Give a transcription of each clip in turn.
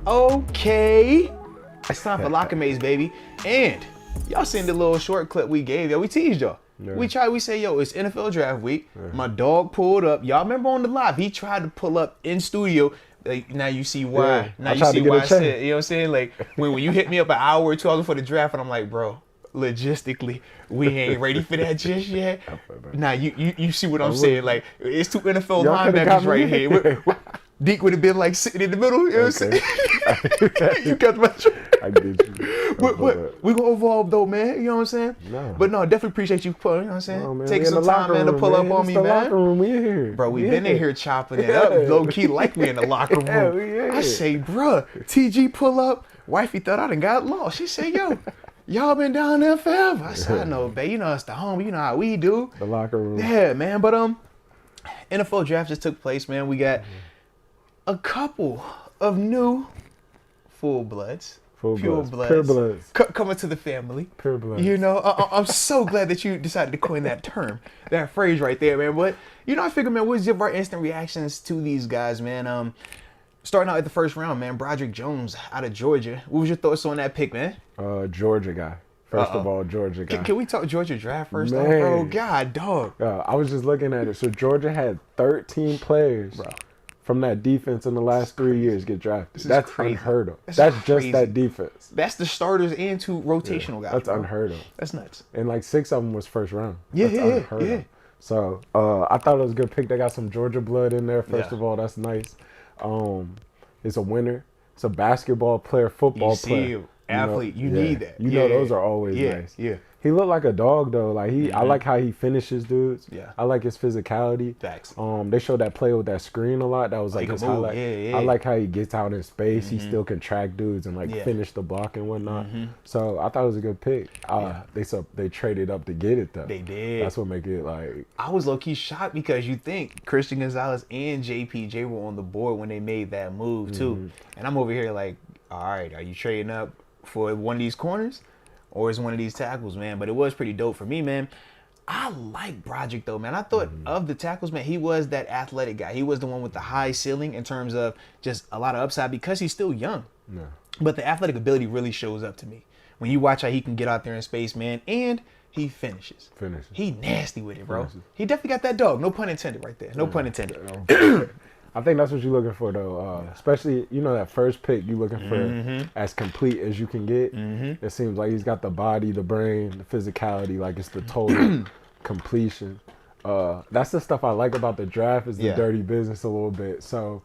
Okay. It's time for LockerMates, baby. And y'all seen the little short clip we gave. Yo, we teased y'all. Yeah. We say, yo, it's NFL draft week. Yeah. My dog pulled up. Y'all remember on the live, he tried to pull up in studio. Like, now you see why. Yeah. Now you see why I said, you know what I'm saying? Like, when you hit me up an hour or two hours before the draft, and I'm like, bro, logistically, we ain't ready for that just yet. Now, you see what I'm saying? Like, it's two NFL linebackers right here. Deke would have been like sitting in the middle. You know what I'm saying? You got my I get you. But we gonna evolve though, man. You know what I'm saying? No. But no, definitely appreciate you pulling. You know what I'm saying? No, taking some time, man, to pull up on me, man. Locker room, we in here. Bro, we been in here chopping it up. Low key, like we in the locker room. I say, bro, TG pull up. Wifey thought I done got lost. She said, yo. Y'all been down there forever. I said, I know, babe. You know it's the home. You know how we do. The locker room. Yeah, man. But NFL draft just took place, man. We got a couple of new pure bloods. Pure bloods. Coming to the family. Pure bloods. You know, I'm so glad that you decided to coin that term, that phrase right there, man. But, you know, I figured, man, what's your instant reactions to these guys, man? Starting out at the first round, man, Broderick Jones out of Georgia. What was your thoughts on that pick, man? Georgia guy. First of all, Georgia guy. Can we talk Georgia draft first, though, bro? God, dog. I was just looking at it. So Georgia had 13 players from that defense in the last 3 years get drafted. That's crazy. Unheard of. That's just that defense. That's the starters and two rotational guys. That's unheard of. That's nuts. And like 6 of them was first round. That's unheard of. So I thought it was a good pick. They got some Georgia blood in there. First of all, that's nice. It's a winner. It's a basketball player, football player. Athlete, you need that. You know those are always nice. Yeah. He looked like a dog though. Like I like how he finishes dudes. Yeah. I like his physicality. Facts. They showed that play with that screen a lot. That was like his highlight. I like how he gets out in space. He still can track dudes and finish the block and whatnot. So I thought it was a good pick. They traded up to get it though. They did. That's what make it like. I was low key shocked because you think Christian Gonzalez and JPJ were on the board when they made that move too, and I'm over here like, all right, are you trading up for one of these corners? Or is one of these tackles, man? But it was pretty dope for me, man. I like Broderick, though, man. I thought of the tackles, man, he was that athletic guy. He was the one with the high ceiling in terms of just a lot of upside because he's still young. Yeah. But the athletic ability really shows up to me. When you watch how he can get out there in space, man, and he finishes. He nasty with it, bro. He definitely got that dog. No pun intended right there. No pun intended. I think that's what you're looking for, though. Especially, you know, that first pick, you're looking for as complete as you can get. It seems like he's got the body, the brain, the physicality, like it's the total completion. That's the stuff I like about the draft is the dirty business a little bit. So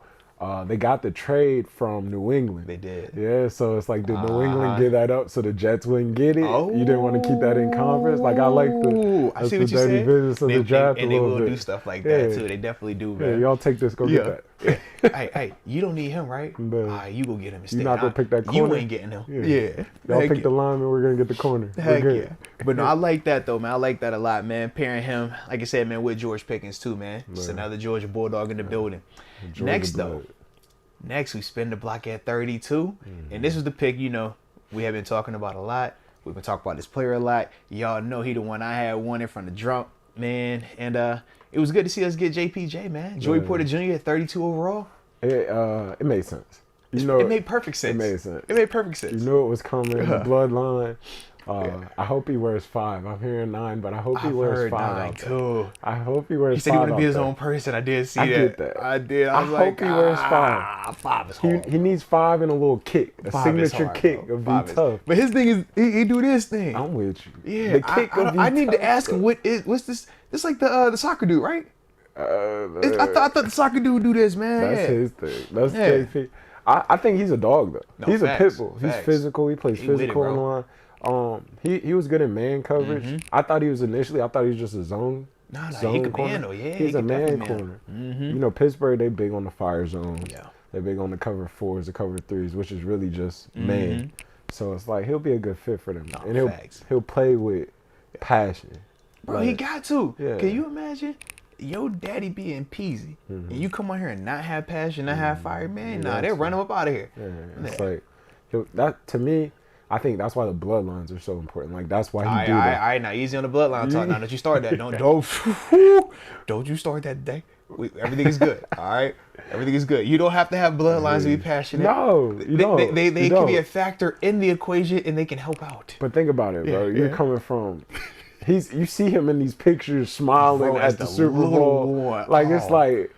they got the trade from New England. They did. Yeah, so it's like, did New England give that up so the Jets wouldn't get it? Oh. You didn't want to keep that in conference? Like, I like the dirty business of the draft and a little bit. And they will do stuff like that, too. They definitely do, man. Yeah, y'all take this, go get that. Hey, you don't need him, right? You go get him instead. You're not going to pick that corner? You ain't getting him. Yeah. Y'all pick the lineman, we're going to get the corner. Heck yeah. But no, I like that, though, man. I like that a lot, man. Pairing him, like I said, man, with George Pickens, too, man. It's another Georgia Bulldog in the building. Next, we spin the block at 32. And this was the pick, you know, we have been talking about a lot. We've been talking about this player a lot. Y'all know he the one I had wanted from the jump, man. And it was good to see us get JPJ, man. Joey Porter Jr. at 32 overall. It made sense. It made perfect sense. It made sense. It made perfect sense. You knew it was coming. The bloodline. I hope he wears 5. I'm hearing 9, but I hope he wears 5. 9 too. I hope he wears 5. He said he want to be his own person. I did see that. Get that. I did. I hope he wears 5. 5 is hard. He needs 5 and a little kick, a signature kick of be tough. But his thing is he do this thing. I'm with you. Yeah, the kick I need to ask him what's this? This like the soccer dude, right? I thought the soccer dude would do this, man. That's his thing. That's JP. I think he's a dog though. No, he's a pit bull. He's physical. He plays physical on the line. He was good in man coverage. I thought he was just a zone. He could man though. Yeah, he's a man corner. You know, Pittsburgh, they big on the fire zone. Yeah, they big on the cover 4s, the cover 3s, which is really just man. So it's like he'll be a good fit for them, and he'll play with passion. Bro, he got to. Yeah. Can you imagine? Your daddy being peasy, and you come on here and not have passion, not have fire, man. Nah, they'll run him up out of here. Yeah. It's like that to me. I think that's why the bloodlines are so important. Like that's why he All right, now easy on the bloodline talk. Now that you start that, don't you start that today. Everything is good. All right, everything is good. You don't have to have bloodlines to be passionate. No, you don't. They can be a factor in the equation, and they can help out. But think about it, bro. You're coming from. You see him in these pictures smiling at the Super Bowl. Like it's like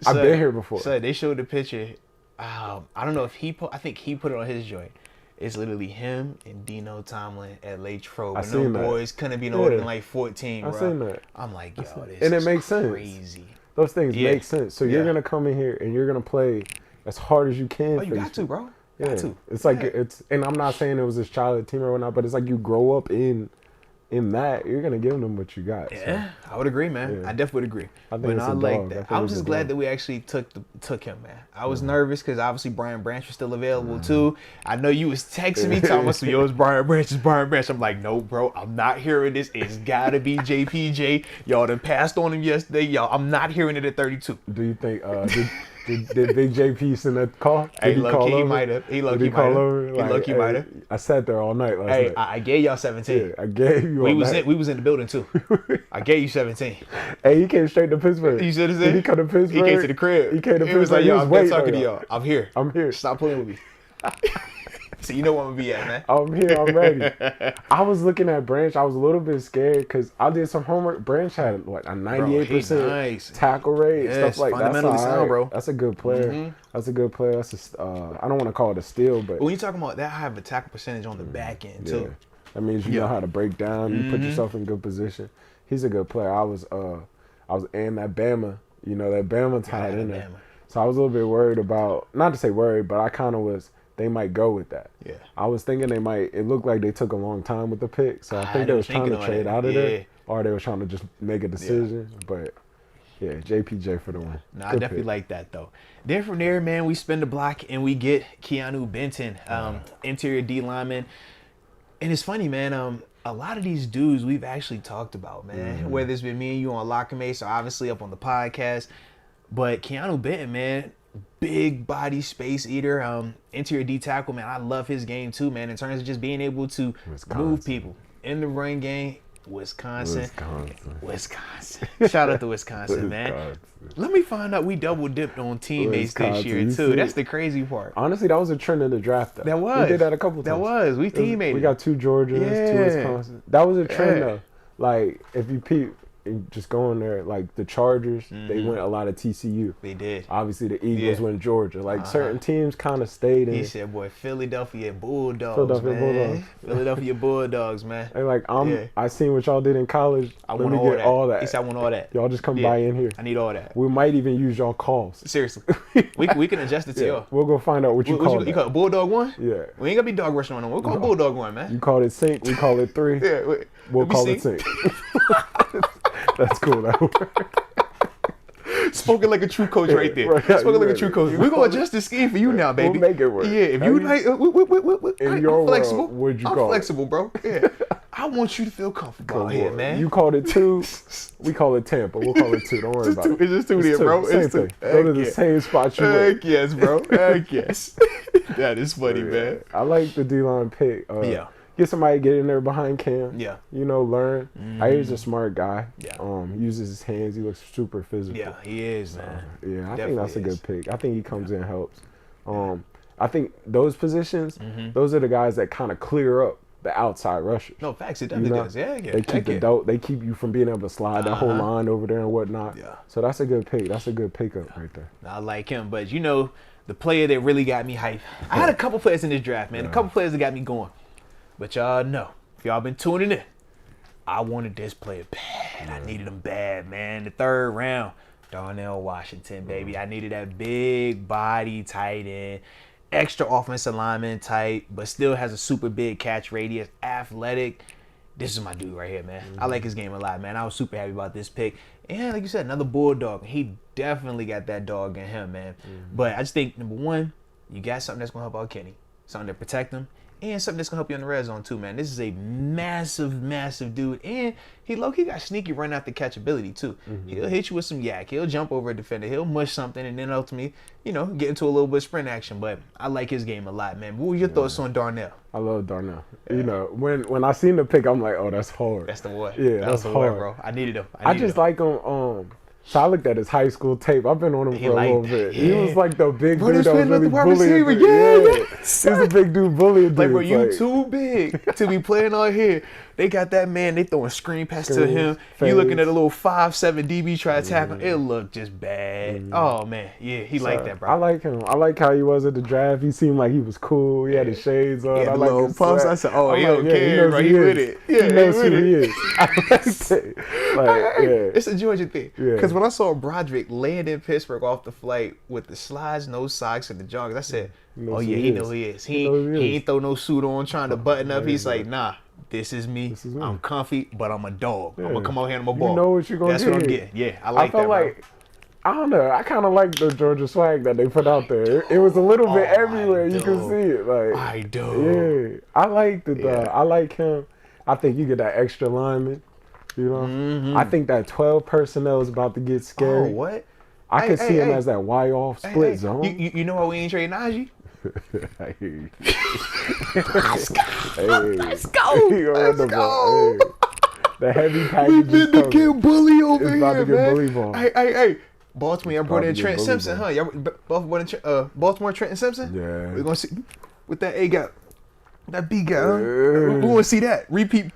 I've been here before. So they showed the picture. I don't know if I think he put it on his joint. It's literally him and Dino Tomlin at Latrobe. And those boys couldn't be no older than like 14, bro. I seen that. I'm like, yo, this and it is makes crazy. Sense. Those things make sense. So you're gonna come in here and you're gonna play as hard as you can. Oh, you got to, bro. Yeah. Got to. It's like and I'm not saying it was his childhood team or whatnot, but it's like you grow up in that, you're gonna give them what you got. Yeah, so. I would agree, man. I definitely would agree. I think I like that. I was just glad that we actually took him, man. I was nervous because obviously Brian Branch was still available too. I know you was texting me telling us, yo, it's Brian Branch, it's Brian Branch. I'm like, no, bro, I'm not hearing this. It's gotta be JPJ. Y'all done passed on him yesterday. Y'all, I'm not hearing it at 32. Do you think did Big JP send that call? Hey, he might have. He low-key might have. I sat there all night last night. I gave y'all 17. Yeah, I gave you all night. We was in the building too. I gave you 17. Hey, he came straight to Pittsburgh. You should have said? He come to Pittsburgh. He came to the crib. He came to Pittsburgh. He was like, yo, I'm done talking to y'all. I'm here. I'm here. Stop playing with me. So you know where I'm going to be at, man. I'm here. I'm ready. I was looking at Branch. I was a little bit scared because I did some homework. Branch had what, a 98% tackle rate, stuff like that. Fundamentally sound, bro. That's a good player. Mm-hmm. That's a good player. That's I don't want to call it a steal, but when you're talking about that high of a tackle percentage on the back end too, that means you know how to break down. You put yourself in good position. He's a good player. I was in that Bama. You know that Bama tied in there. So I was a little bit worried about, not to say worried, but I kind of was. They might go with that. Yeah. I was thinking they might. It looked like they took a long time with the pick, so I think they was trying to trade out of there, or they were trying to just make a decision. But yeah, JPJ for the win. No, I definitely like that though. Then from there, man, we spin the block and we get Keanu Benton, interior D lineman. And it's funny, man. A lot of these dudes we've actually talked about, man. Whether it's been me and you on LockerMates or obviously up on the podcast, but Keanu Benton, man. Big body space eater, interior D tackle, man. I love his game too, man. In terms of just being able to move people in the run game. Wisconsin. Shout out to Wisconsin, man. Let me find out we double dipped on teammates this year too. That's the crazy part. Honestly, that was a trend in the draft though. That was. We did that a couple times. We teammated. We got 2 Georgias, 2 Wisconsin. That was a trend though. Like if you peep. Just going there, like the Chargers, they went a lot of TCU. They did. Obviously, the Eagles went Georgia. Like certain teams kind of stayed in. He said, "Boy, Philadelphia Bulldogs, man. Philadelphia Bulldogs, man." And like I seen what y'all did in college. Let me get all that. He said, "I want all that." Y'all just come by in here. I need all that. We might even use y'all calls. Seriously, we can adjust it to y'all. We'll go find out what you call it. You call it Bulldog 1? Yeah. We ain't gonna be dog rushing on them. We'll call it Bulldog 1, man. You call it sync. We call it 3. We'll call it sync. That's cool. Spoken like a true coach right there. Spoken like a true coach. We're going to adjust the scheme for you now, baby. We'll make it work. Yeah, if you like, in your I'm flexible. World, what'd you call I'm flexible, bro. Yeah. I want you to feel comfortable out here, man. You called it 2. We call it Tampa. We'll call it 2. Don't worry about it. It's just 2 there, bro. Same thing. Go to the same spot you went. Heck yes, bro. Heck yes. That is funny, man. I like the D-line pick. Get somebody get in there behind Cam. Yeah. You know, learn. I hear he's a smart guy. Yeah. Uses his hands. He looks super physical. Yeah, he is, man. I think that's a good pick. I think he comes in and helps. I think those positions, those are the guys that kind of clear up the outside rushers. No, facts. It definitely does. Yeah. They keep they keep you from being able to slide that whole line over there and whatnot. Yeah. So that's a good pick. That's a good pickup right there. I like him, but you know, the player that really got me hyped. I had a couple players in this draft, man. A couple players that got me going. But y'all know, if y'all been tuning in, I wanted this player bad. I needed him bad, man. The 3rd round, Darnell Washington, baby. I needed that big body tight end, extra offensive lineman type, but still has a super big catch radius, athletic. This is my dude right here, man. I like his game a lot, man. I was super happy about this pick. And like you said, another Bulldog. He definitely got that dog in him, man. But I just think, number one, you got something that's going to help out Kenny. Something to protect him. and something that's gonna help you in the red zone too, man. This is a massive, massive dude, and he low-key got sneaky run out the catchability too. He'll hit you with some yak. He'll jump over a defender. He'll mush something, and then ultimately, get into a little bit of sprint action. But I like his game a lot, man. What were your thoughts on Darnell? I love Darnell. When I seen the pick, I'm like, oh, that's hard. That's the boy. Yeah, that's the hard. boy, bro. I needed him. I just like him. So I looked at his high school tape. I've been on him for a little bit. Yeah. He was like the big dude that was really bullying. Yeah. He's a big dude bullying dude. Like, bro, you too big to be playing on here. They got that man. They throwing screen pass to him. You looking at a little 5'7" DB try to tackle. It looked just bad. Oh man, yeah, he liked that, bro. I like him. I like how he was at the draft. He seemed like he was cool. He had his shades on. He had the little pumps. I said, oh, he don't care, bro. He with it. Yeah, he knows who he is. I like it. It's a Georgia thing. Because when I saw Broderick land in Pittsburgh off the flight with the slides, no socks, and the joggers, I said, oh yeah, he know who he is. He ain't throw no suit on trying to button up. He's like, nah. This is me. I'm comfy, but I'm a dog. I'm gonna come out here and I'm a ball. You know what you're gonna get. That's what I'm getting. Yeah, I like that, bro. Like, I don't know. I kind of like the Georgia swag that they put out there. It was a little bit everywhere. You can see it. Like, I do. Yeah, I like I like him. I think you get that extra lineman. You know, I think that 12 personnel is about to get scary. Oh, what? I could see him as that wide off split zone. You know why we ain't trading Najee? I hear you. Let's go. Let's go. Let's go. The heavy package. We've been to get bully over here, about to get man. Bully ball. Hey. Baltimore, y'all brought in Trent Simpson, huh? Y'all both brought in Baltimore Trent Simpson? Yeah. We're gonna see with that A gap, that B gap. Huh? We want to see that repeat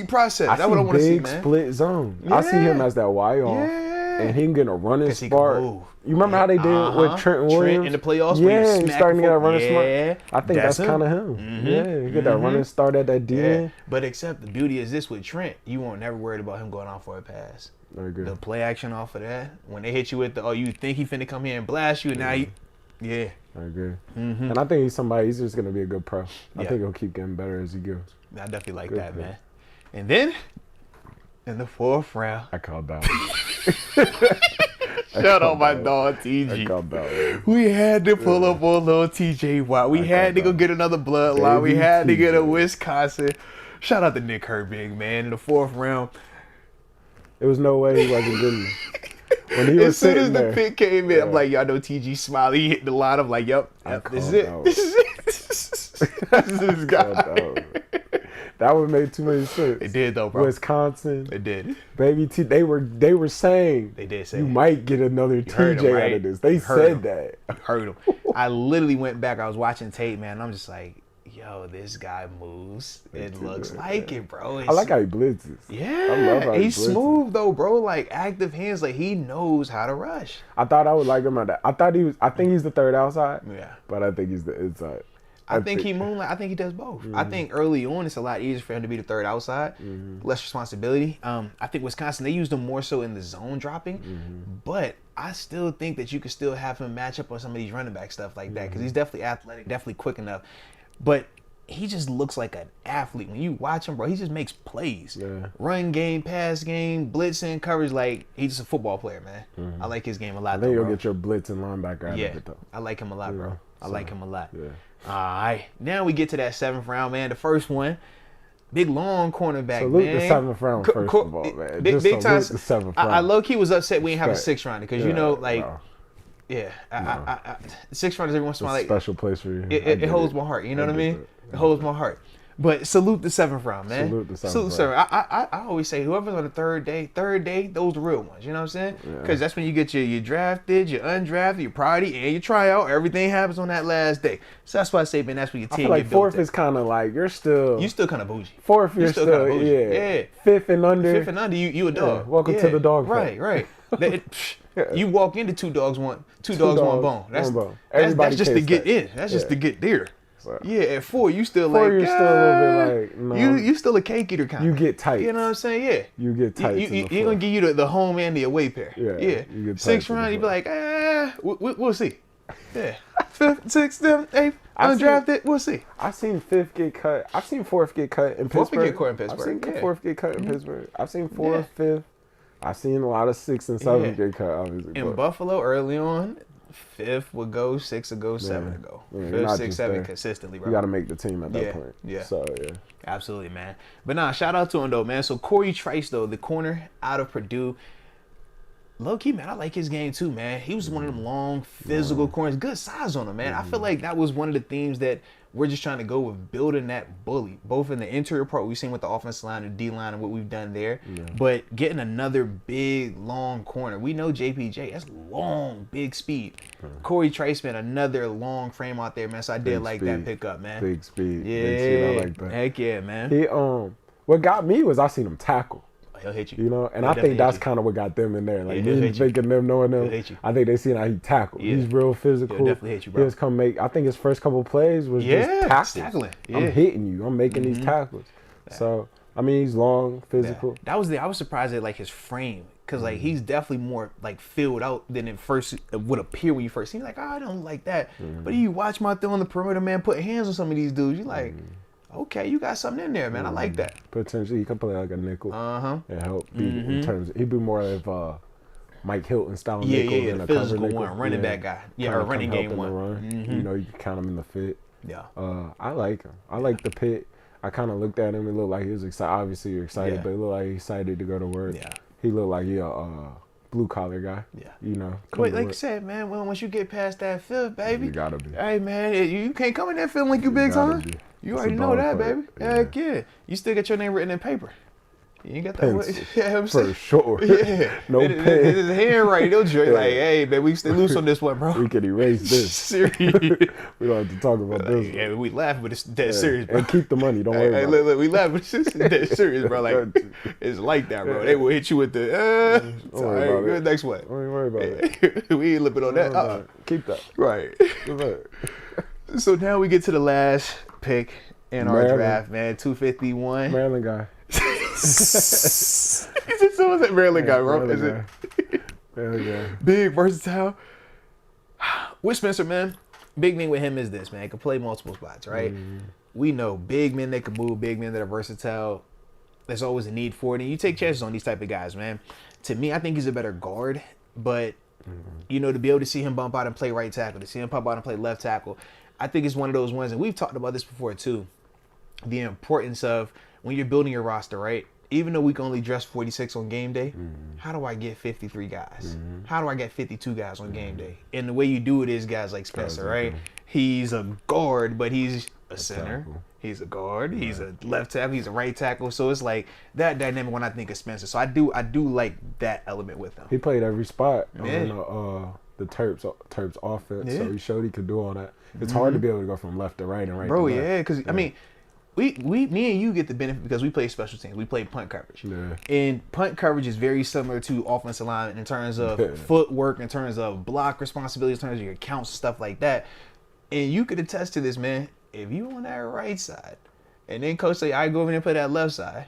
process. That's what I want to see, man. Split zone. Yeah. I see him as that wide off, and he can get a running spark. You remember how they did with Trent Williams in the playoffs? Yeah, he's starting to get a running start. I think that's kind of him. Yeah, you get that running start at that DN. But except the beauty is this with Trent, you won't never worried about him going off for a pass. Very good. The play action off of that, when they hit you with you think he finna come here and blast you, now Very good. And I think he's just gonna be a good pro. I think he'll keep getting better as he goes. I definitely like that, man. And then in the 4th round, I called that. Shout out my dog TG. We had to pull up on little TJ Watt. We had to go get another bloodline. We had to get a Wisconsin. Shout out to Nick Herbig, man. In the 4th round. There was no way he wasn't getting it. When he was as soon as there, the pick came in, I'm like, y'all know TG smiley. He hit the line. I'm like, yep, this is it. This is it. This is this guy. That would make too many sense. It did though, bro. Wisconsin. It did. Baby T. They were saying. They did say you might get another TJ out of this. They said that. You heard him. I literally went back. I was watching tape, man. And I'm just like, yo, this guy moves. It looks like it, bro. I like how he blitzes. Yeah. I love how he's smooth though, bro. Like active hands. Like he knows how to rush. I thought I would like him at that. I think he's the third outside. Yeah. But I think he's the inside. I think he moonlight. I think he does both. I think early on it's a lot easier for him to be the third outside, less responsibility. I think Wisconsin, they used him more so in the zone dropping, but I still think that you could still have him match up on some of these running back stuff like that because he's definitely athletic, definitely quick enough. But he just looks like an athlete. When you watch him, bro, he just makes plays. Yeah. Run game, pass game, blitzing, coverage. Like, he's just a football player, man. I like his game a lot, I think you'll get your blitz and linebacker out of it, though. I like him a lot, bro. I like him a lot. Yeah. All right. Now we get to that 7th round, man. The first one. Big, long cornerback, salute man. The 7th round, first of all, man. Big time. The 7th round. I low-key was upset we didn't have a 6th round because, you know, like... No. Yeah, I 6th round is every once in a while. Like, special place for you. It holds my heart. You know what I mean? It holds my heart. But salute the 7th round, man. Salute the 7th round. I always say whoever's on the third day, those are the real ones. You know what I'm saying? Because that's when you get your drafted, your undrafted, your priority, and your tryout. Everything happens on that last day. So that's why I say, man, that's when your team I feel like get built. 4th is kind of like you still kind of bougie. 4th, you're still kind of bougie. Yeah. 5th and under. 5th and under, you a dog. Welcome to the dog. Right. You walk into two dogs, one bone. That's just to get in. That's just to get there. So, at 4, you still like, you're still a little bit like, no. You still a cake eater kind of. You get tight. You know what I'm saying? Yeah. You get tight. You're going to give you the home and the away pair. Yeah. You get 6th round, you be like, we'll see. Yeah. 5th, 6th, 7th, 8th, undrafted, we'll see. I've seen 5th get cut. I've seen 4th get cut in Pittsburgh. 4th get cut in Pittsburgh. I've seen 4th get cut in Pittsburgh. I've seen 4th, 5th. I've seen a lot of 6th and 7th get cut, obviously. In Buffalo, early on, 5th would go, 6th would go, 7th would go. Yeah, 5th, 6th, 7th consistently, bro. You got to make the team at that point. Yeah. So, yeah. Absolutely, man. But nah, shout out to him, though, man. So, Corey Trice, though, the corner out of Purdue. Low-key, man, I like his game, too, man. He was one of them long, physical corners. Good size on him, man. I feel like that was one of the themes that we're just trying to go with building that bully, both in the interior part we've seen with the offensive line and D-line and what we've done there, but getting another big, long corner. We know JPJ, that's long, big speed. Corey Trice, man, another long frame out there, man, so I did like that pickup, man. Big speed. Yeah, big speed. I like that. Heck yeah, man. He, what got me was I seen him tackle. He'll hit you. You know, and I think that's kind of what got them in there. Like, me thinking them, knowing them, I think they seen how he tackled. He's real physical. He'll definitely hit you, bro. He just come make, I think his first couple plays was just tackling. I'm hitting you. I'm making these tackles. So, I mean, he's long, physical. I was surprised at, like, his frame. Because, like, he's definitely more, like, filled out than it first would appear when you first see him. Like, oh, I don't like that. But you watch him out there on the perimeter, man, putting hands on some of these dudes. You're like... Okay, you got something in there, man. I like that. Potentially, he could play like a nickel. And help. In terms of, he'd be more of Mike Hilton style nickel than a cover nickel. Running back guy. Yeah, or running game one. You know, you can count him in the fit. Yeah. I like him. I like the pit. I kind of looked at him and looked like he was excited. Obviously, you're excited, but it looked like he's excited to go to work. Yeah. He looked like he a blue collar guy. Yeah. You know. Wait, like you said, man, well, once you get past that fifth, baby. You gotta be. Hey, man, you can't come in there feeling like you big time. You already know that, baby. Heck yeah. You still get your name written in paper. You ain't got that way. Yeah, I'm saying. For sure. Yeah. No pen. His handwriting, they'll joke like, hey, baby, we stay loose on this one, bro. We can erase this. Serious. We don't have to talk about this. Yeah, we laugh, but it's dead serious, bro. And keep the money. Don't worry about it. Look, we laugh, but it's dead serious, bro. Like, it's like that, bro. They will hit you with the, all right, good, next one. Don't worry about it. We ain't lipping on that. Keep that. Right. So now we get to the last pick in our draft, man. 251. Maryland guy. Is it so? Is it Maryland guy, bro? Is it? Maryland guy. Big, versatile. With Spencer, man, big thing with him is this, man. He can play multiple spots, right? We know big men that can move, big men that are versatile. There's always a need for it. And you take chances on these type of guys, man. To me, I think he's a better guard. But, you know, to be able to see him bump out and play right tackle, to see him pop out and play left tackle, I think it's one of those ones, and we've talked about this before, too. The importance of when you're building your roster, right? Even though we can only dress 46 on game day, how do I get 53 guys? How do I get 52 guys on game day? And the way you do it is guys like Spencer, right? He's a guard, but he's a center. He's a guard. He's a left tackle. He's a right tackle. So it's like that dynamic when I think of Spencer. So I do like that element with him. He played every spot on the Terps offense, so he showed he could do all that. It's hard to be able to go from left to right and right to left. Bro, because I mean, me and you get the benefit because we play special teams. We play punt coverage. Yeah. And punt coverage is very similar to offensive line in terms of footwork, in terms of block responsibilities, in terms of your counts, stuff like that. And you could attest to this, man. If you on that right side, and then coach say, I go over there and play that left side,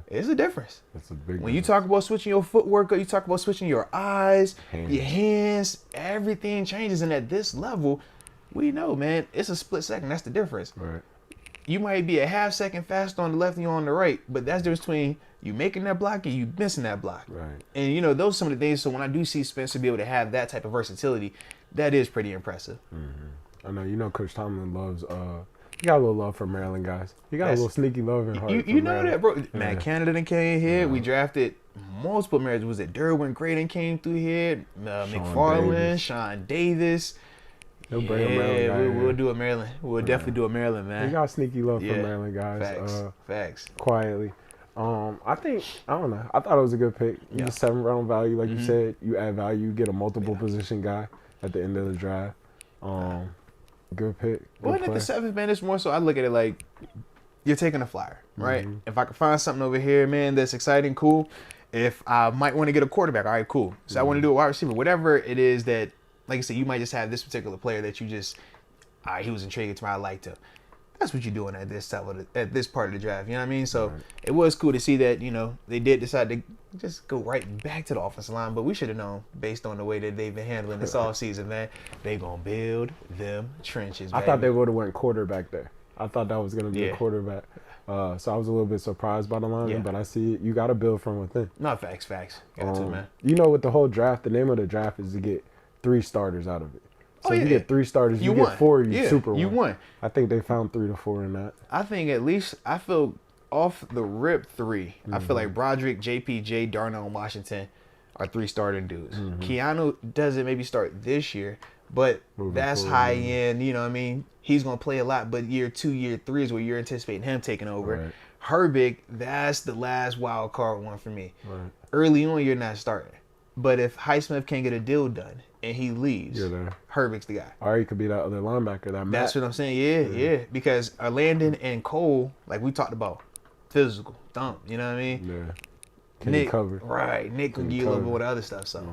it's a difference. It's a big When you talk about switching your footwork, or you talk about switching your eyes, your hands, everything changes. And at this level, we know, man, it's a split second. That's the difference. Right. You might be a half second faster on the left and you're on the right, but that's the difference between you making that block and you missing that block. Right. And, you know, those are some of the things. So when I do see Spencer be able to have that type of versatility, that is pretty impressive. I know, you know, Coach Tomlin loves, he got a little love for Maryland guys. He got a little sneaky love in heart. You know that, bro. Matt Canada done came here. We drafted multiple Maryland. Was it Derwin Graydon came through here? McFarland, Sean Davis. We'll do a Maryland. We'll definitely do a Maryland, man. We got sneaky love for Maryland guys. Facts. Quietly. I don't know. I thought it was a good pick. You get 7th round value, like you said. You add value. You get a multiple position guy at the end of the draft. Good pick. Well, at the 7th, man, it's more so I look at it like you're taking a flyer, right? If I can find something over here, man, that's exciting, cool. If I might want to get a quarterback, all right, cool. So I want to do a wide receiver, whatever it is that, like I said, you might just have this particular player that you just, all right, he was intriguing to me, I liked him. That's what you're doing at this time at this part of the draft. You know what I mean? So it was cool to see that, you know, they did decide to just go right back to the offensive line, but we should have known based on the way that they've been handling this offseason, man. They gonna build them trenches. I thought they would have went quarterback there. I thought that was gonna be a quarterback. So I was a little bit surprised by the line, but I see it. You got to build from within. No, facts. Got to, man. You know, with the whole draft, the name of the draft is to get 3 starters out of it. So if you get 3 starters, you won. get 4, you super You won. won. I think they found 3 to 4 in that. I think at least I feel off the rip 3. I feel like Broderick, JPJ, Darnell, and Washington are 3 starting dudes. Keanu doesn't maybe start this year, but that's high end. You know what I mean? He's gonna play a lot, but year 2, year 3 is where you're anticipating him taking over. Right. Herbig, that's the last wild card one for me. Right. Early on, you're not starting, but if Highsmith can't get a deal done and he leaves, You're there. Herbig's the guy. Or he could be that other linebacker. That's what I'm saying. Yeah. Because Landon and Cole, like we talked about, physical, thump. You know what I mean? Yeah. Can he cover? Right. Nick can give a little bit with other stuff. So,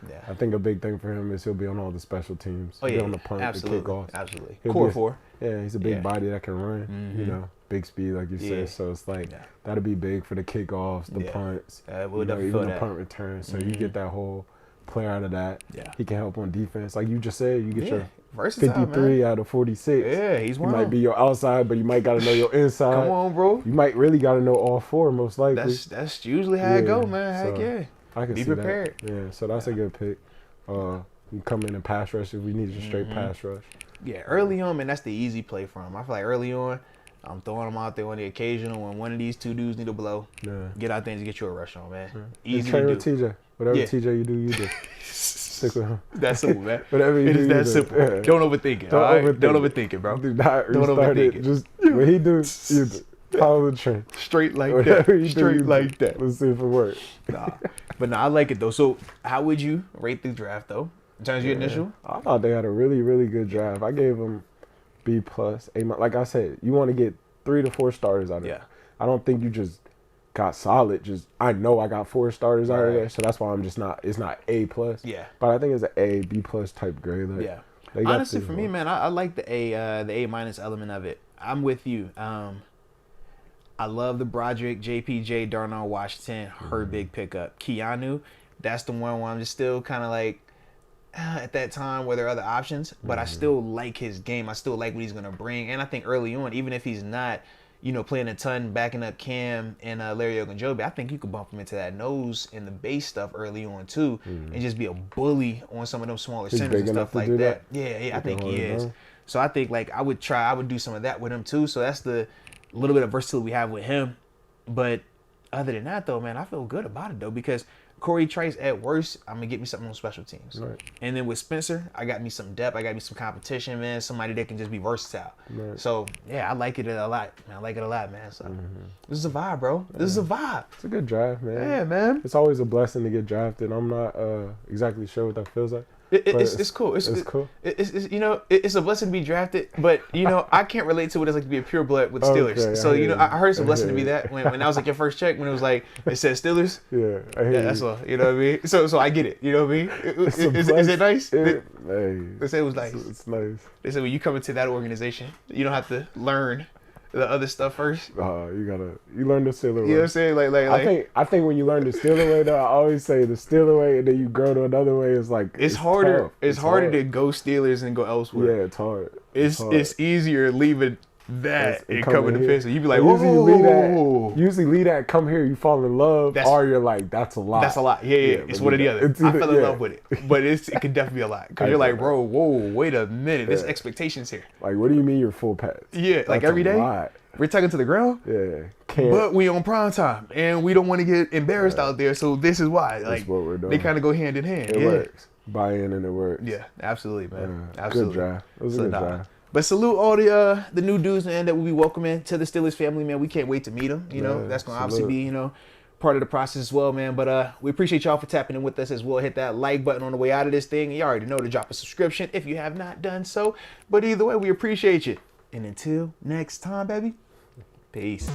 yeah. I think a big thing for him is he'll be on all the special teams. Oh, He'll yeah. be on the punt, Absolutely. the kickoff. Absolutely. He'll Core be 4. Yeah, he's a big body that can run. You know, big speed, like you said. So it's like that'll be big for the kickoffs, the punts, we'll even the punt return. So you get that whole player out of that. Yeah. He can help on defense. Like you just said, you get your versatile, 53 out of 46. Yeah, he's one. You might be your outside, but you might got to know your inside. Come on, bro. You might really got to know all 4, most likely. That's usually how it go, man. Heck So, yeah. I can Be see prepared. that. Yeah, so that's a good pick. You come in and pass rush if we need a straight pass rush. Yeah, early on, man, that's the easy play for him. I feel like early on, I'm throwing him out there on the occasional when one of these 2 dudes need a blow. Yeah. Get out there and get you a rush on, man. Easy Easy to to with do. TJ. Whatever TJ you do, you do. Stick with him. That's simple, man. Whatever you It do, is you that do. simple. Yeah. Don't overthink it. Don't overthink it, bro. Do not Don't restart overthink it. it. Just what he do, you do. Follow the trend. Straight like Whatever that. you do, Straight you do. like that. Let's see if it works. Nah. But I like it though. So how would you rate the draft though? In terms of your initial? I thought they had a really, really good draft. I gave them B+, A-. Like I said, you want to get 3 to 4 starters out of it. Yeah. I don't think you just got solid. I know I got 4 starters out of there, so that's why I'm just not. It's not A+. Yeah. But I think it's an A, B+ type grade. Like, Yeah. they got Honestly, these for me, man, I like the A element of it. I'm with you. I love the Broderick, JPJ, Darnell, Washington, Herbig pickup. Keanu, that's the one where I'm just still kind of like, at that time where there are other options, but I still like his game. I still like what he's going to bring. And I think early on, even if he's not, playing a ton, backing up Cam and Larry Ogunjobi, I think you could bump him into that nose and the base stuff early on too, and just be a bully on some of them smaller centers and stuff like that. Yeah, I think he is. So I think like I would do some of that with him too. So that's the little bit of versatility we have with him. But other than that though, man, I feel good about it though, because Corey Trice at worst, I'm gonna get me something on special teams. Right. And then with Spencer, I got me some depth, I got me some competition, man. Somebody that can just be versatile. Right. So yeah, I like it a lot. I like it a lot, man. So this is a vibe, bro. This is a vibe. It's a good draft, man. Yeah, man. It's always a blessing to get drafted. I'm not exactly sure what that feels like. It's cool. It's cool. It's a blessing to be drafted, but I can't relate to what it's like to be a pure blood with the Steelers. Okay, So I heard it's a blessing to be that when that was like your first check when it was like it said Steelers. Yeah, That's all. You know what I mean? So I get it. You know what I mean? Is it nice? They said it was nice. It's nice. They said when you come into that organization, you don't have to learn the other stuff first. You learn the Steeler way. You know what I'm saying? Like I think when you learn the Steeler way, though, I always say the Steeler way, and then you grow to another way. Is like it's harder. Tough. It's harder to go Steelers and go elsewhere. Yeah, it's hard. It's easier leaving that and coming to Pittsburgh. You be like, usually leave that, come here, you fall in love, or you're like, that's a lot. That's a lot. Yeah. It's one or the other. I fell in love with it, but it could definitely be a lot because you're like, bro, whoa, wait a minute, there's expectations here. Like, what do you mean you're full pads? Yeah, that's like every day. Lot. We're tugging to the ground. Yeah, but we on prime time and we don't want to get embarrassed out there. So this is why. Like, that's what we're doing. They kind of go hand in hand. It works. Buy in and it works. Yeah, absolutely, man. Absolutely. Good draft. It was a good draft. But salute all the new dudes, man, that will be welcoming to the Steelers family, man. We can't wait to meet them. That's going to obviously be, part of the process as well, man. But we appreciate y'all for tapping in with us as well. Hit that like button on the way out of this thing. You already know to drop a subscription if you have not done so. But either way, we appreciate you. And until next time, baby, peace.